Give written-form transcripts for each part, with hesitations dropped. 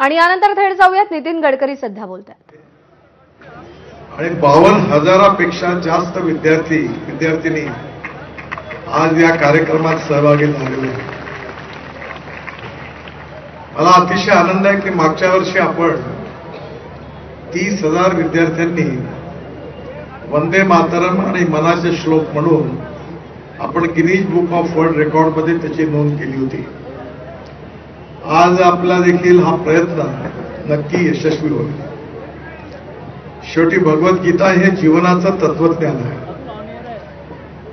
आणि यानंतर थेट जाऊयात नितीन गडकरी सध्या बोलतात। आणि 52,000पेक्षा जास्त विद्यार्थी आज या कार्यक्रमात सहभागी झालेले आहेत। मला अतिशय आनंद आहे की मागच्या वर्षी आपण 30,000 विद्यार्थ्यांनी वंदे मातरम आणि मनाचे श्लोक म्हणून आपण गिनीज बुक ऑफ वर्ल्ड रेकॉर्डमध्ये त्याची नोंद केली होती। आज आपला देखील हा प्रयत्न नक्की यशस्वी होईल। शेवटी भगवद्गीता हे जीवनाचं तत्वज्ञान आहे।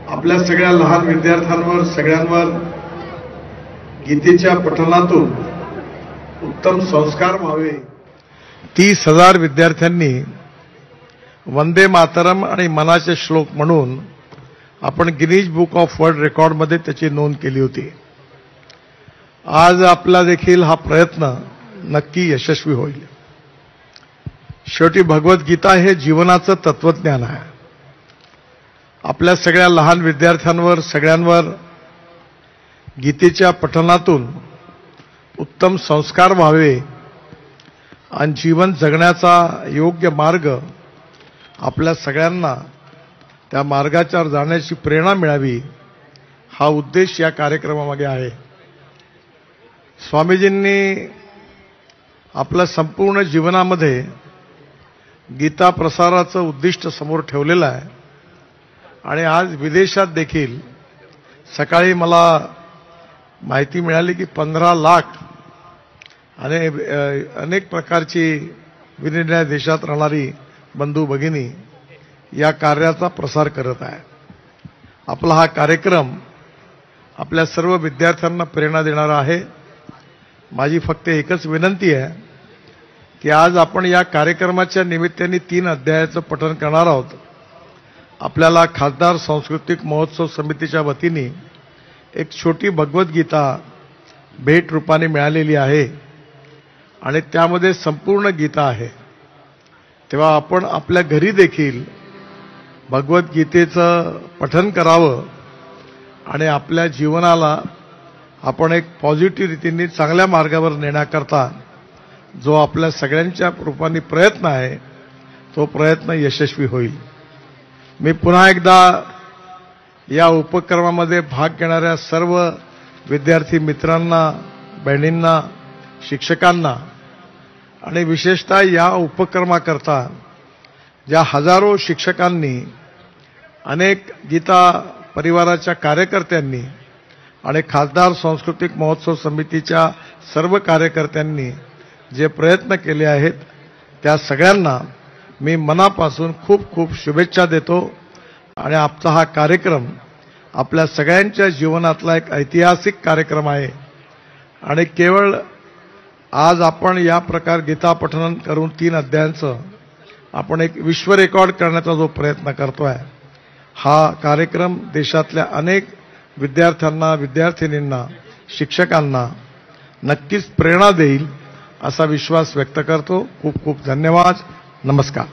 आपल्या सगळ्या लहान विद्यार्थ्यांवर सगळ्यांवर गीतेच्या पठणातून उत्तम संस्कार व्हावे। 30,000 विद्यार्थ्यांनी वंदे मातरम आणि मनाचे श्लोक म्हणून आपण गिनीज बुक ऑफ वर्ल्ड रेकॉर्डमध्ये त्याची नोंद केली होती। आज आपला देखील हा प्रयत्न नक्की यशस्वी होईल। शेवटी भगवद्गीता हे जीवनाचं तत्वज्ञान आहे। आपल्या सगळ्या लहान विद्यार्थ्यांवर सगळ्यांवर गीतेच्या पठणातून उत्तम संस्कार व्हावे आणि जीवन जगण्याचा योग्य मार्ग आपल्या सगळ्यांना त्या मार्गावर जाण्याची प्रेरणा मिळावी, हा उद्देश या कार्यक्रमामागे आहे। स्वामीजींनी आपल्या संपूर्ण जीवनामध्ये गीता प्रसाराचं उद्दिष्ट समोर ठेवलेलं आहे आणि आज विदेशात देखील सकाळी मला माहिती मिळाली की 15 लाख आणि अनेक प्रकारची विनिर्णय देशात राहणारी बंधू भगिनी या कार्याचा प्रसार करत आहे। आपला हा कार्यक्रम आपल्या सर्व विद्यार्थ्यांना प्रेरणा देणारा आहे। माझी फक्त एकच विनंती आहे की आज आपण या कार्यक्रमाच्या निमित्ताने 3 अध्यायाचं पठण करणार आहोत। आपल्याला खासदार सांस्कृतिक महोत्सव समितीच्या वतीने एक छोटी भगवद्गीता भेट रूपाने मिळालेली आहे आणि त्यामध्ये संपूर्ण गीता आहे। तेव्हा आपण आपल्या घरी देखील भगवद्गीतेचं पठण करावं आणि आपल्या जीवनाला आपण एक पॉझिटिव्ह रीतीने चांगल्या मार्गावर नेण्याकरता जो आपल्या सगळ्यांच्या रूपाने प्रयत्न आहे तो प्रयत्न यशस्वी होईल। मी पुन्हा एकदा या उपक्रमामध्ये भाग घेणाऱ्या सर्व विद्यार्थी मित्रांना, बहिणींना, शिक्षकांना आणि विशेषतः या उपक्रमाकरता ज्या हजारो शिक्षकांनी, अनेक गीता परिवाराच्या कार्यकर्त्यांनी आणि खासदार सांस्कृतिक महोत्सव समितीच्या सर्व कार्यकर्त्यांनी जे प्रयत्न केले आहेत त्या सगळ्यांना मी मनापासून खूप खूप शुभेच्छा देतो आणि आपला हा कार्यक्रम आपल्या सगळ्यांच्या जीवनातला एक ऐतिहासिक कार्यक्रम आहे आणि केवळ आज आपण या प्रकार गीता पठण करून 3 अध्यायांचं आपण एक विश्व रेकॉर्ड करण्याचा जो प्रयत्न करतोय, हा कार्यक्रम देशातल्या अनेक विद्यार्थ्यांना, विद्यार्थिनींना, शिक्षकांना नक्कीच प्रेरणा देईल असा विश्वास व्यक्त करतो। खूप खूप धन्यवाद। नमस्कार।